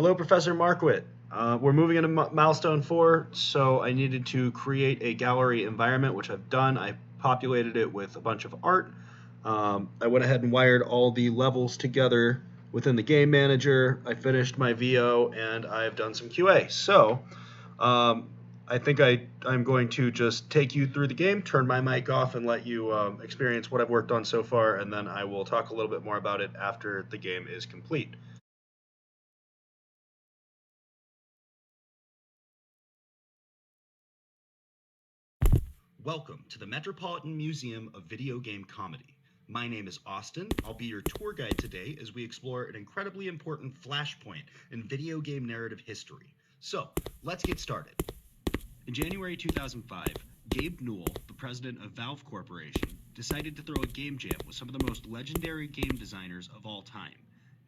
Hello, Professor Markwitt. We're moving into Milestone 4, so I needed to create a gallery environment, which I've done. I populated it with a bunch of art. I went ahead and wired all the levels together within the game manager. I finished my VO, and I've done some QA. So um, I think I'm going to just take you through the game, turn my mic off, and let you experience what I've worked on so far, and then I will talk a little bit more about it after the game is complete. Welcome to the Metropolitan Museum of Video Game Comedy. My name is Austin. I'll be your tour guide today as we explore an incredibly important flashpoint in video game narrative history. So, let's get started. In January 2005, Gabe Newell, the president of Valve Corporation, decided to throw a game jam with some of the most legendary game designers of all time.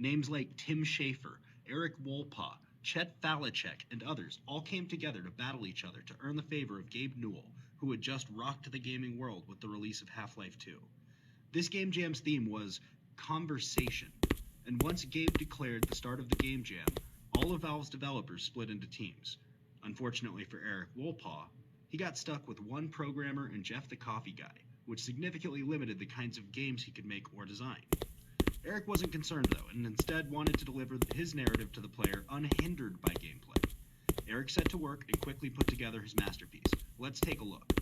Names like Tim Schafer, Eric Wolpaw, Chet Falachek, and others all came together to battle each other to earn the favor of Gabe Newell, who had just rocked the gaming world with the release of Half-Life 2. This game jam's theme was conversation, and once Gabe declared the start of the game jam, all of Valve's developers split into teams. Unfortunately for Eric Wolpaw, he got stuck with one programmer and Jeff the Coffee Guy, which significantly limited the kinds of games he could make or design. Eric wasn't concerned though, and instead wanted to deliver his narrative to the player unhindered by gameplay. Eric set to work and quickly put together his masterpiece. Let's take a look.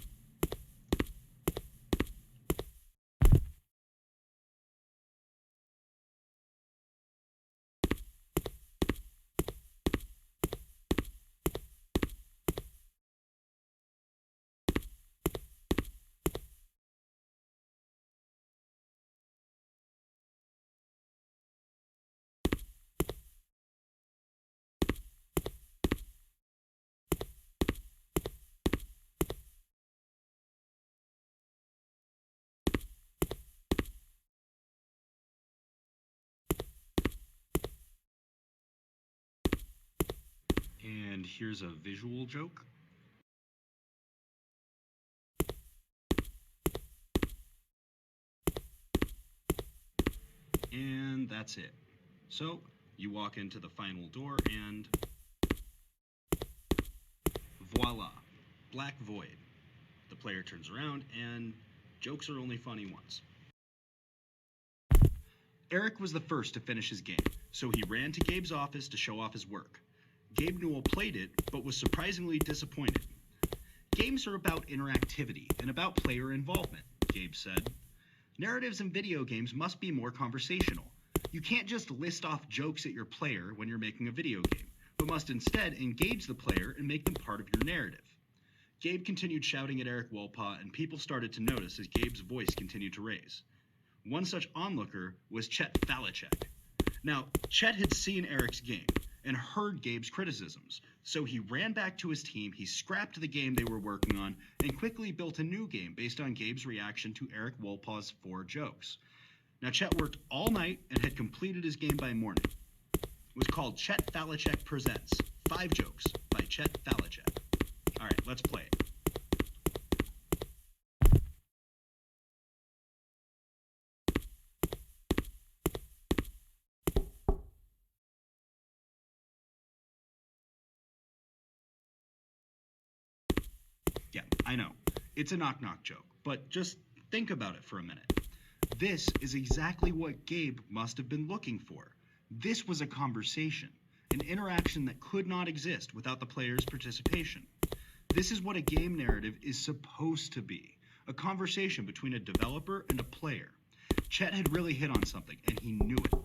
And here's a visual joke. And that's it. So, you walk into the final door and voila, black void. The player turns around and jokes are only funny once. Eric was the first to finish his game, so he ran to Gabe's office to show off his work. Gabe Newell played it, but was surprisingly disappointed. Games are about interactivity and about player involvement, Gabe said. Narratives in video games must be more conversational. You can't just list off jokes at your player when you're making a video game, but must instead engage the player and make them part of your narrative. Gabe continued shouting at Eric Wolpaw, and people started to notice as Gabe's voice continued to raise. One such onlooker was Chet Falachek. Now, Chet had seen Eric's game and heard Gabe's criticisms, so he ran back to his team, he scrapped the game they were working on, and quickly built a new game based on Gabe's reaction to Eric Wolpaw's 4 jokes. Now, Chet worked all night and had completed his game by morning. It was called Chet Falachek Presents 5 Jokes by Chet Falachek. Alright, let's play it. Yeah, I know. It's a knock-knock joke, but just think about it for a minute. This is exactly what Gabe must have been looking for. This was a conversation, an interaction that could not exist without the player's participation. This is what a game narrative is supposed to be, a conversation between a developer and a player. Chet had really hit on something, and he knew it.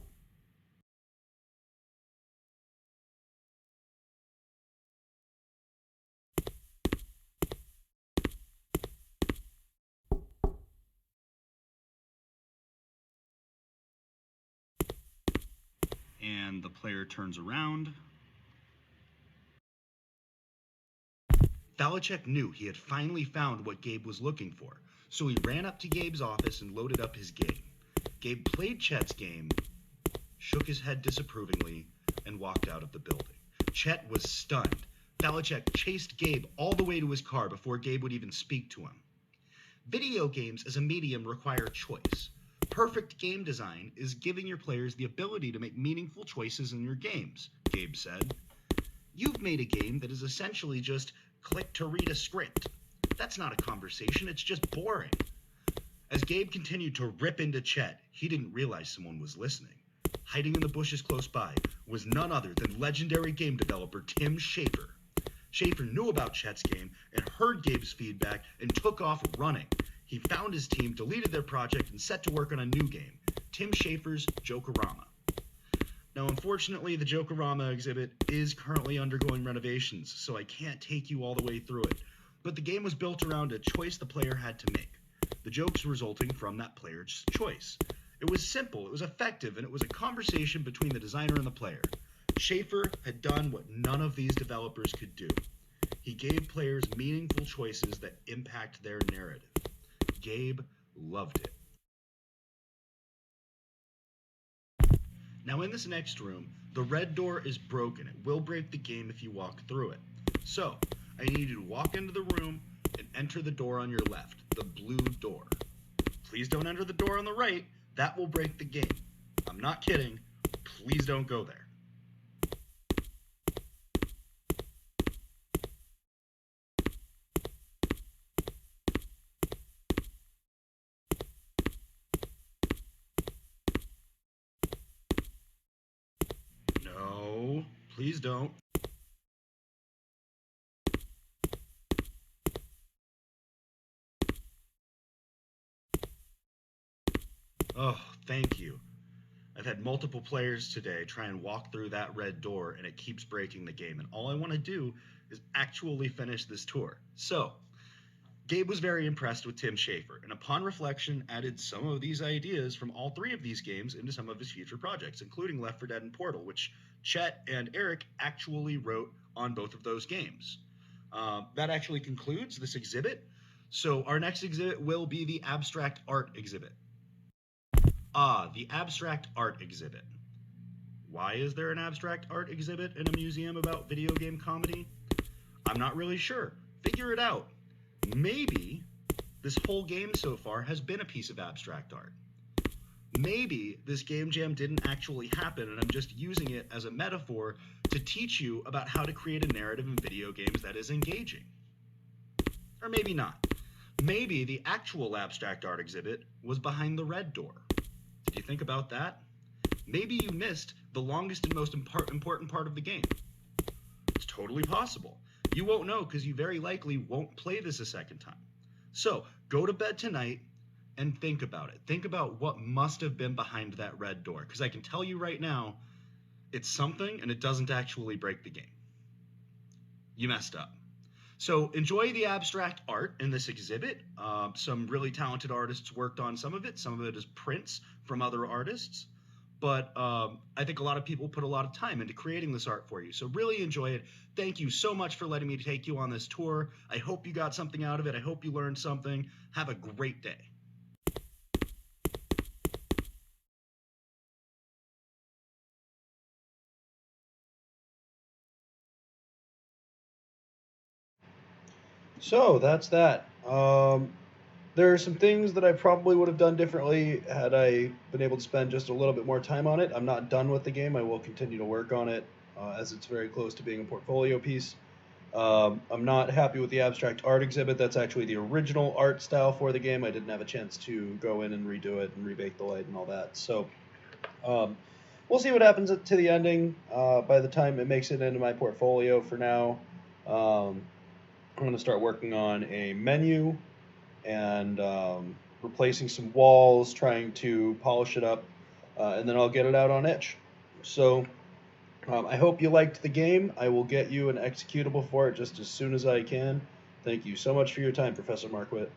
And the player turns around. Falachek knew he had finally found what Gabe was looking for, so he ran up to Gabe's office and loaded up his game. Gabe played Chet's game, shook his head disapprovingly, and walked out of the building. Chet was stunned. Falachek chased Gabe all the way to his car before Gabe would even speak to him. Video games as a medium require choice. Perfect game design is giving your players the ability to make meaningful choices in your games, Gabe said. You've made a game that is essentially just click to read a script. That's not a conversation, it's just boring. As Gabe continued to rip into Chet, he didn't realize someone was listening. Hiding in the bushes close by was none other than legendary game developer Tim Schafer. Schafer knew about Chet's game and heard Gabe's feedback and took off running. He found his team, deleted their project, and set to work on a new game, Tim Schafer's Jokerama. Now, unfortunately, the Jokerama exhibit is currently undergoing renovations, so I can't take you all the way through it. But the game was built around a choice the player had to make, the jokes resulting from that player's choice. It was simple, it was effective, and it was a conversation between the designer and the player. Schafer had done what none of these developers could do. He gave players meaningful choices that impact their narrative. Gabe loved it. Now in this next room, the red door is broken. It will break the game if you walk through it. So, I need you to walk into the room and enter the door on your left, the blue door. Please don't enter the door on the right. That will break the game. I'm not kidding. Please don't go there. No, please don't. Oh, thank you. I've had multiple players today try and walk through that red door and it keeps breaking the game. And all I want to do is actually finish this tour. So, Gabe was very impressed with Tim Schafer, and upon reflection added some of these ideas from all three of these games into some of his future projects, including Left 4 Dead and Portal, which Chet and Eric actually wrote on both of those games. That actually concludes this exhibit. So our next exhibit will be the Abstract Art exhibit. The Abstract Art exhibit. Why is there an Abstract Art exhibit in a museum about video game comedy? I'm not really sure. Figure it out. Maybe this whole game so far has been a piece of abstract art. Maybe this game jam didn't actually happen and I'm just using it as a metaphor to teach you about how to create a narrative in video games that is engaging. Or maybe not. Maybe the actual abstract art exhibit was behind the red door. Did you think about that? Maybe you missed the longest and most important part of the game. It's totally possible. You won't know because you very likely won't play this a second time. So go to bed tonight and think about it. Think about what must have been behind that red door, because I can tell you right now, it's something and it doesn't actually break the game. You messed up. So enjoy the abstract art in this exhibit. Some really talented artists worked on some of it. Some of it is prints from other artists. But I think a lot of people put a lot of time into creating this art for you. So really enjoy it. Thank you so much for letting me take you on this tour. I hope you got something out of it. I hope you learned something. Have a great day. So that's that. There are some things that I probably would have done differently had I been able to spend just a little bit more time on it. I'm not done with the game. I will continue to work on it as it's very close to being a portfolio piece. I'm not happy with the abstract art exhibit. That's actually the original art style for the game. I didn't have a chance to go in and redo it and rebake the light and all that. So we'll see what happens to the ending by the time it makes it into my portfolio. For now, I'm going to start working on a menu and replacing some walls, trying to polish it up, and then I'll get it out on itch. So I hope you liked the game. I will get you an executable for it just as soon as I can. Thank you so much for your time, Professor Marquette.